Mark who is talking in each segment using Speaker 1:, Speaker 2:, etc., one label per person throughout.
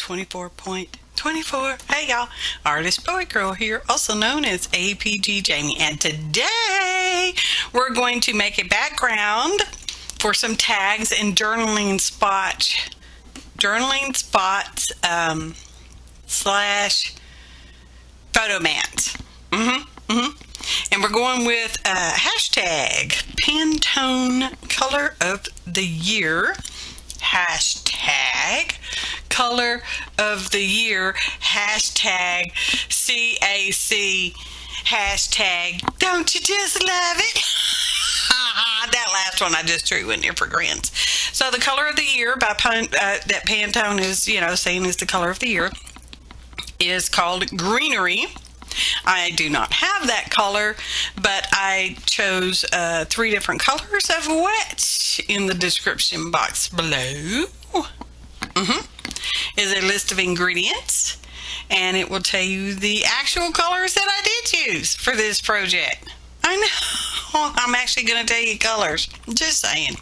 Speaker 1: 24.24. Hey y'all, Artist Boy Girl here, also known as APG Jamie, and today we're going to make a background for some tags in journaling spots slash photo mats. And we're going with hashtag Pantone color of the year, hashtag color of the year, hashtag CAC, hashtag don't you just love it? That last one I just threw in there for grins. So the color of the year by that Pantone is, saying is the color of the year, is called Greenery. I do not have that color, but I chose 3 different colors, of which in the description box below is a list of ingredients, and it will tell you the actual colors that I did use for this project. I know, I'm actually going to tell you colors, just saying.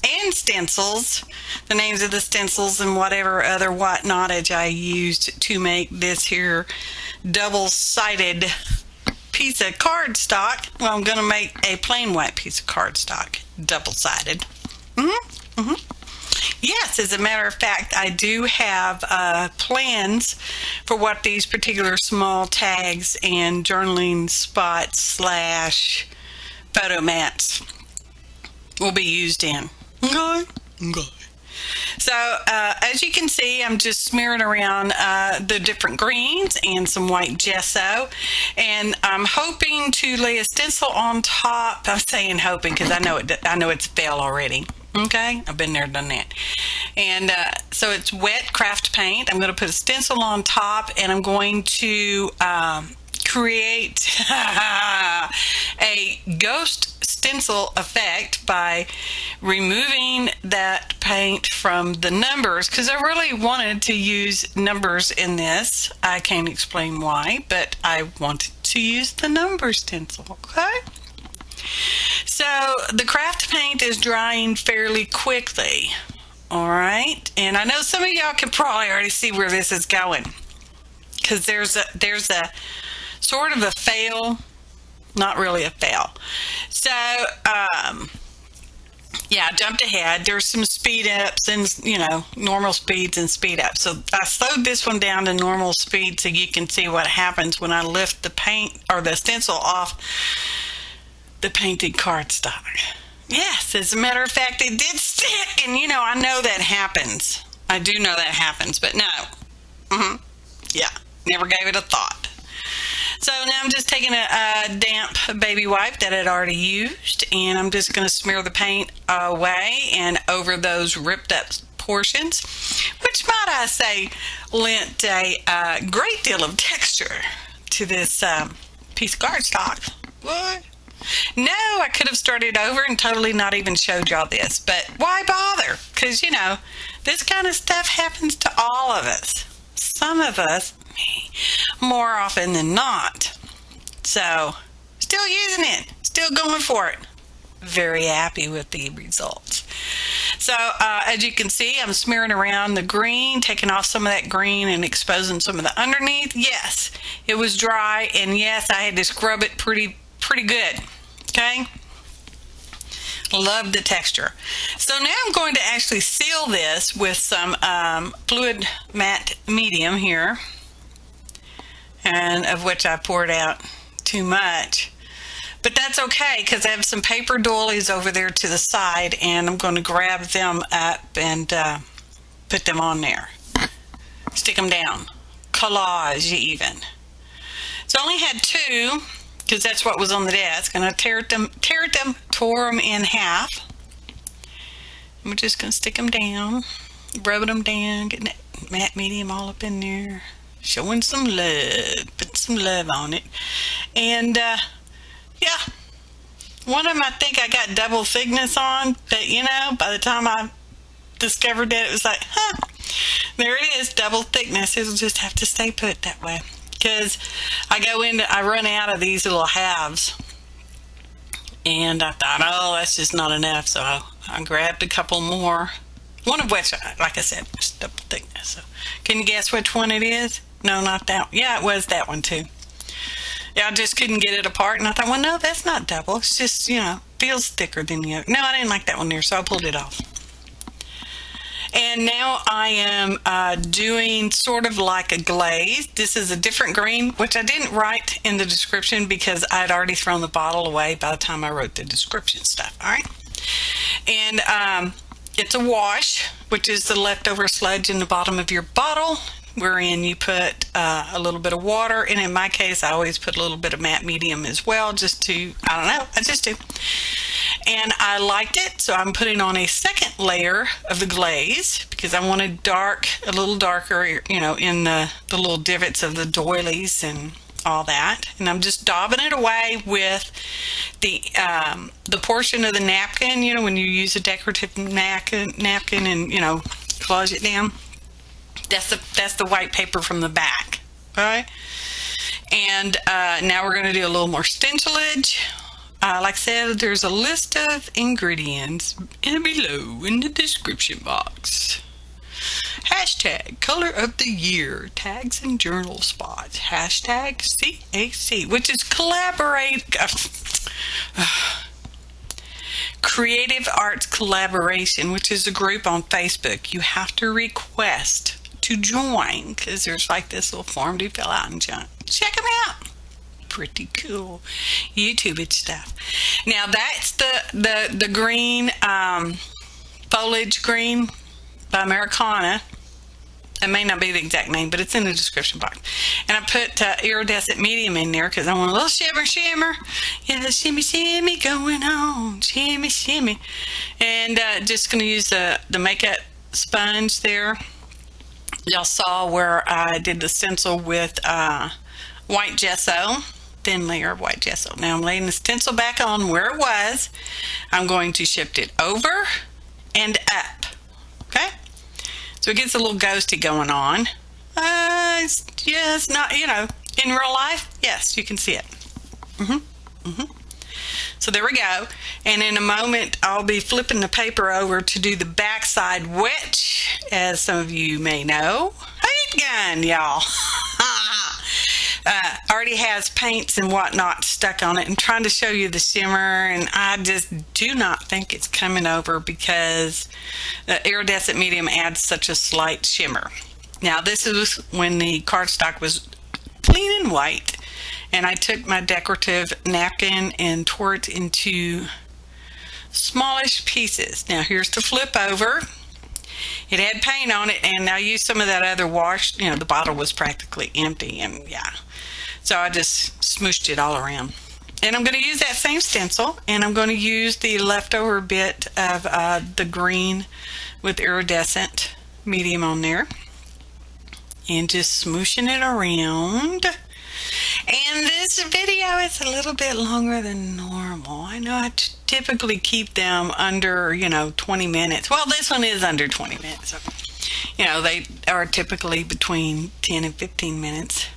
Speaker 1: And stencils, the names of the stencils and whatever other whatnottage I used to make this here double-sided piece of cardstock. Well, I'm going to make a plain white piece of cardstock, double-sided. Yes, as a matter of fact, I do have plans for what these particular small tags and journaling spots slash photo mats will be used in. Okay. So as you can see, I'm just smearing around the different greens and some white gesso, and I'm hoping to lay a stencil on top. I'm saying hoping because I know it's failed already. Okay, I've been there, done that. And so it's wet craft paint. I'm going to put a stencil on top, and I'm going to create a ghost stencil effect by removing that paint from the numbers, because I really wanted to use numbers in this. I can't explain why, but I wanted to use the number stencil. Okay, so the craft paint is drying fairly quickly. All right, and I know some of y'all can probably already see where this is going, because there's a sort of a fail, not really a fail. So yeah, I jumped ahead. There's some speed ups and normal speeds and speed ups. So I slowed this one down to normal speed so you can see what happens when I lift the paint or the stencil off the painted cardstock. Yes, as a matter of fact, it did stick, and I know that happens. I do know that happens, but no. Yeah, never gave it a thought. So now I'm just taking a damp baby wipe that I'd already used, and I'm just going to smear the paint away and over those ripped up portions, which, might I say, lent a great deal of texture to this piece of cardstock. What? No, I could have started over and totally not even showed y'all this, but why bother? Because, this kind of stuff happens to all of us. Some of us, me, more often than not. So, still using it, still going for it. Very happy with the results. So, as you can see, I'm smearing around the green, taking off some of that green and exposing some of the underneath. Yes, it was dry, and yes, I had to scrub it pretty good. Okay, love the texture. So now I'm going to actually seal this with some Foliage Mat Medium here, and of which I poured out too much, but that's okay because I have some paper doilies over there to the side, and I'm going to grab them up and put them on there, stick them down, collage even. So I only had 2, because that's what was on the desk, and I tore them in half. I'm just going to stick them down, rubbing them down, getting that matte medium all up in there, showing some love, putting some love on it. And yeah, one of them I think I got double thickness on, but by the time I discovered that, it was like, there it is, double thickness. It'll just have to stay put that way. Because I run out of these little halves, and I thought, oh, that's just not enough, so I grabbed a couple more One of which, like I said, was double thickness. So, can you guess which one it is? No, not that one. Yeah, it was that one too. Yeah, I just couldn't get it apart, and I thought, well, no, that's not double. It's just, feels thicker than the other. No, I didn't like that one there, so I pulled it off. And now I am doing sort of like a glaze. This is a different green, which I didn't write in the description because I'd already thrown the bottle away by the time I wrote the description stuff. All right. And it's a wash, which is the leftover sludge in the bottom of your bottle, wherein you put a little bit of water. And in my case, I always put a little bit of matte medium as well, just to, I don't know, I just do. And I liked it, so I'm putting on a second layer of the glaze because I wanted dark, a little darker, in the little divots of the doilies and all that. And I'm just daubing it away with the portion of the napkin, when you use a decorative napkin and, close it down. That's the white paper from the back, okay? And now we're going to do a little more stencilage. Like I said, there's a list of ingredients below in the description box. Hashtag color of the year, tags and journal spots. Hashtag CAC, which is Creative Arts Collaboration, which is a group on Facebook. You have to request to join because there's like this little form to fill out and check them out. Pretty cool YouTube stuff. Now that's the green, Foliage Green by Americana. It may not be the exact name, but it's in the description box. And I put Iridescent Medium in there because I want a little shimmer. Yeah, the shimmy going on. Shimmy. And just going to use the makeup sponge there. Y'all saw where I did the stencil with white gesso. Thin layer of white gesso. Now I'm laying the stencil back on where it was. I'm going to shift it over and up. Okay? So it gets a little ghosty going on. It's just not, in real life, yes, you can see it. So there we go. And in a moment, I'll be flipping the paper over to do the backside, which, as some of you may know, paint gun, y'all. Already has paints and whatnot stuck on it. I'm trying to show you the shimmer, and I just do not think it's coming over because the iridescent medium adds such a slight shimmer. Now this is when the cardstock was clean and white, and I took my decorative napkin and tore it into smallish pieces. Now here's the flip over. It had paint on it, and I used some of that other wash. The bottle was practically empty, and yeah. So I just smooshed it all around. And I'm going to use that same stencil, and I'm going to use the leftover bit of the green with iridescent medium on there. And just smooshing it around. And this video is a little bit longer than normal. I know I typically keep them under, 20 minutes. Well, this one is under 20 minutes. So, they are typically between 10 and 15 minutes.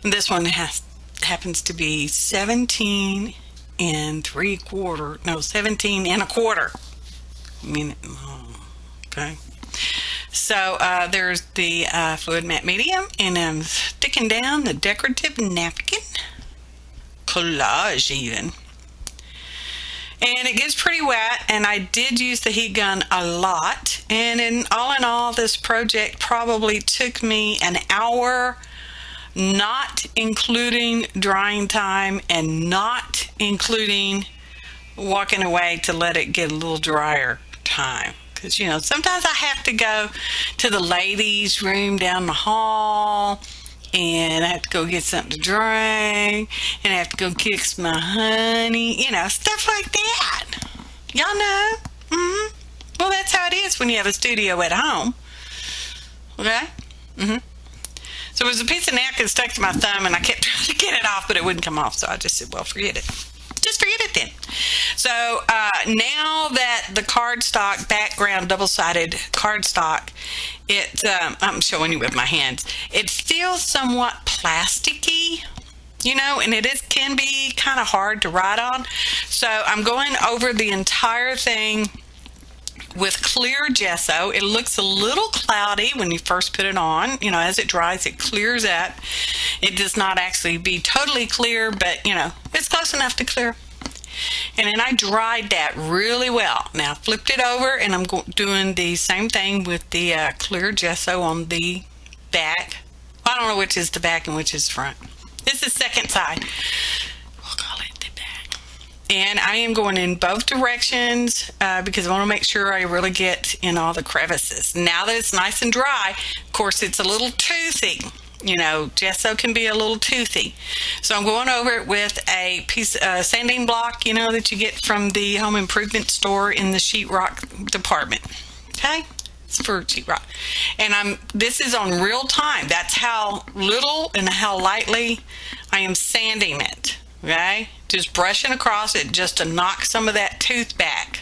Speaker 1: And this one happens to be 17 and a quarter minute. Okay. So there's the fluid matte medium, and I'm sticking down the decorative napkin, collage even. And it gets pretty wet, and I did use the heat gun a lot. And in all, this project probably took me an hour, not including drying time and not including walking away to let it get a little drier time. Because, sometimes I have to go to the ladies' room down the hall, and I have to go get something to drink, and I have to go kiss my honey, stuff like that. Y'all know? Well, that's how it is when you have a studio at home. Okay? So there was a piece of napkin stuck to my thumb, and I kept trying to get it off, but it wouldn't come off, so I just said, well, forget it. Just forget it then. So now that the cardstock, background double-sided cardstock, I'm showing you with my hands, it feels somewhat plasticky, and it can be kind of hard to write on. So I'm going over the entire thing with clear gesso. It looks a little cloudy when you first put it on. You know, as it dries, it clears up. It does not actually be totally clear, but you know, it's close enough to clear. And then I dried that really well. Now flipped it over, and I'm doing the same thing with the clear gesso on the back. Well, I don't know which is the back and which is the front. This is second side. We'll call it the back. And I am going in both directions because I want to make sure I really get in all the crevices. Now that it's nice and dry, of course it's a little toothy. You know, gesso can be a little toothy. So I'm going over it with a piece of sanding block, you know, that you get from the home improvement store in the sheetrock department. Okay? It's for sheetrock. And this is on real time. That's how little and how lightly I am sanding it. Okay? Just brushing across it just to knock some of that tooth back.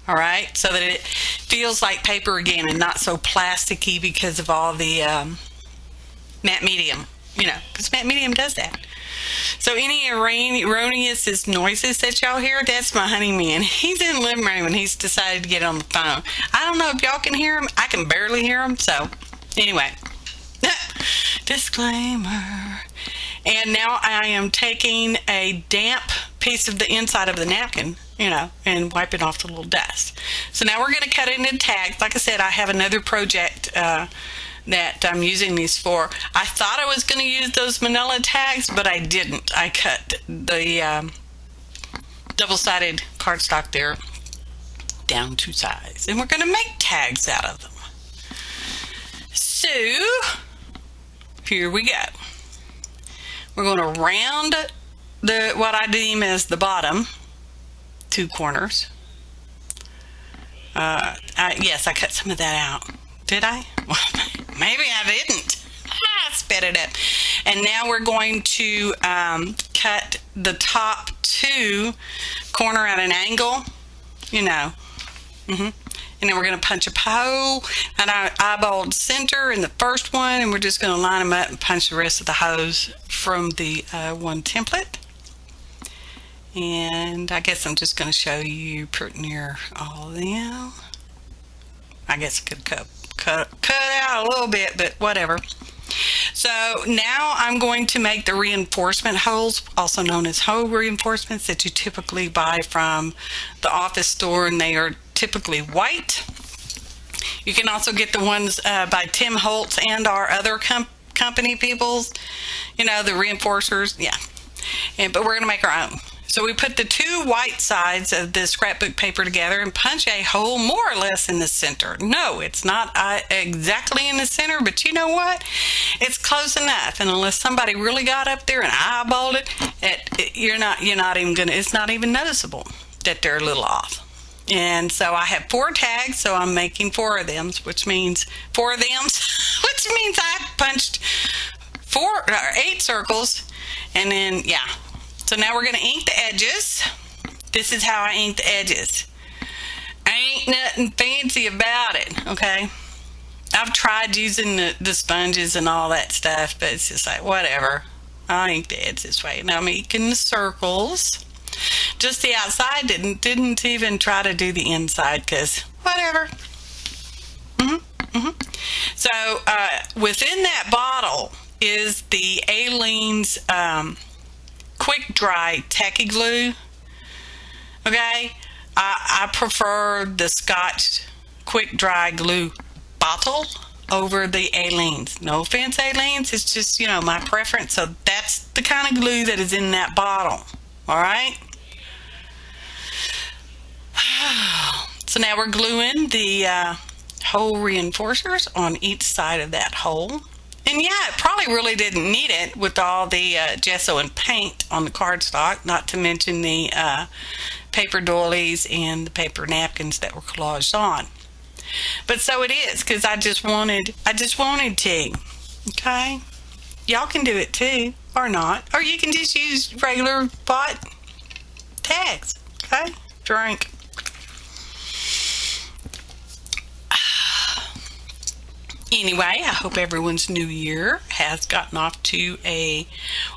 Speaker 1: All right? So that it feels like paper again and not so plasticky because of all the Mat Medium, you know, because Mat Medium does that. So any erroneous noises that y'all hear, that's my honey man. He's in the living room and he's decided to get on the phone. I don't know if y'all can hear him. I can barely hear him. So anyway, disclaimer. And now I am taking a damp piece of the inside of the napkin, you know, and wiping off the little dust. So now we're going to cut it into tags. Like I said, I have another project that I'm using these for. I thought I was going to use those manila tags, but I didn't. I cut the double-sided cardstock there down to size, and we're going to make tags out of them. So here we go. We're going to round what I deem as the bottom two corners. Yes, I cut some of that out. Did I? Maybe I didn't. I sped it up. And now we're going to cut the top two corner at an angle, you know. And then we're going to punch a hole, and I eyeballed center in the first one, and we're just going to line them up and punch the rest of the holes from the one template. And I guess I'm just going to show you pretty near all of them. I guess I could cut out a little bit, but whatever. So now I'm going to make the reinforcement holes, also known as hole reinforcements, that you typically buy from the office store, and they are typically white. You can also get the ones by Tim Holtz and our other company peoples, you know, the reinforcers. Yeah. But we're going to make our own. So we put the two white sides of the scrapbook paper together and punch a hole more or less in the center. No, it's not exactly in the center, but you know what? It's close enough. And unless somebody really got up there and eyeballed it, you're not even gonna. It's not even noticeable that they're a little off. And so I have 4 tags, so I'm making 4 of them, which means I punched 8 circles, and then yeah. So now we're going to ink the edges. This is how I ink the edges. Ain't nothing fancy about it, okay? I've tried using the sponges and all that stuff, but it's just like, whatever. I'll ink the edges this way. Now I'm inking the circles. Just the outside, didn't even try to do the inside, because whatever. So within that bottle is the Aleene's quick dry tacky glue. Okay, I prefer the Scotch quick dry glue bottle over the Aleene's. No offense, Aleene's, it's just, you know, my preference. So that's the kind of glue that is in that bottle. All right. So now we're gluing the hole reinforcers on each side of that hole. And yeah, it probably really didn't need it with all the gesso and paint on the cardstock, not to mention the paper doilies and the paper napkins that were collaged on. But so it is, because I just wanted to. Okay? Y'all can do it too, or not. Or you can just use regular bought tags. Okay? Drink. Anyway, I hope everyone's new year has gotten off to a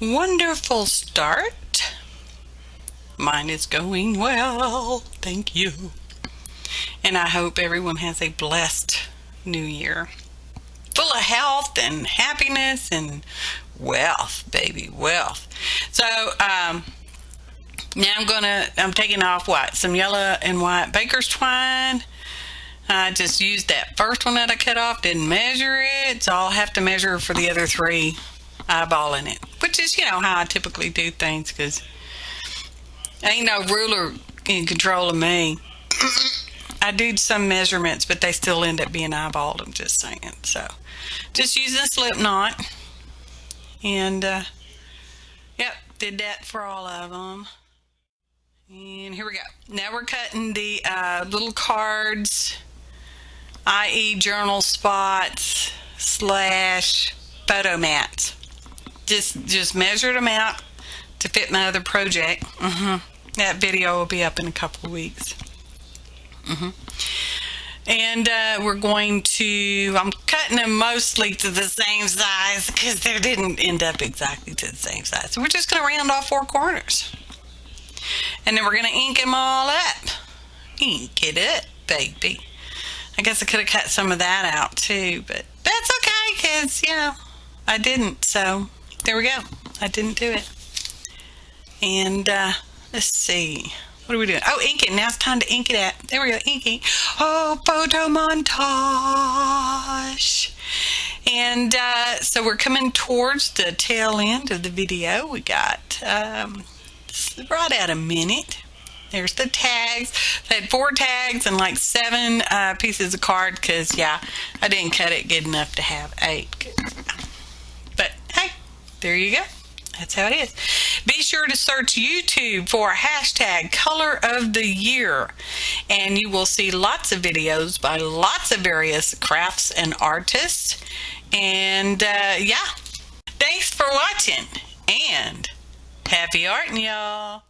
Speaker 1: wonderful start. Mine is going well, thank you. And I hope everyone has a blessed new year, full of health and happiness and wealth, baby, wealth. So now I'm taking off some yellow and white baker's twine. I just used that first one that I cut off, didn't measure it, so I'll have to measure for the other 3, eyeballing it, which is, how I typically do things, because ain't no ruler in control of me. I do some measurements, but they still end up being eyeballed, I'm just saying. So just using a slip knot, and yep, did that for all of them. And here we go. Now we're cutting the little cards, i.e. journal spots / photo mats. Just measured them out to fit my other project. That video will be up in a couple of weeks. And we're going to, I'm cutting them mostly to the same size because they didn't end up exactly to the same size. So we're just going to round off 4 corners. And then we're going to ink them all up. Ink it up, baby. I guess I could have cut some of that out too, but that's okay because, I didn't. So there we go. I didn't do it. And let's see. What are we doing? Oh, inking. Now it's time to ink it up. There we go. Inking. Oh, photo montage. And so we're coming towards the tail end of the video. We got right at a minute. There's the tags. I had 4 tags and like 7 pieces of card because, I didn't cut it good enough to have 8. But hey, there you go. That's how it is. Be sure to search YouTube for hashtag color of the year, and you will see lots of videos by lots of various crafts and artists. And thanks for watching, and happy arting, y'all.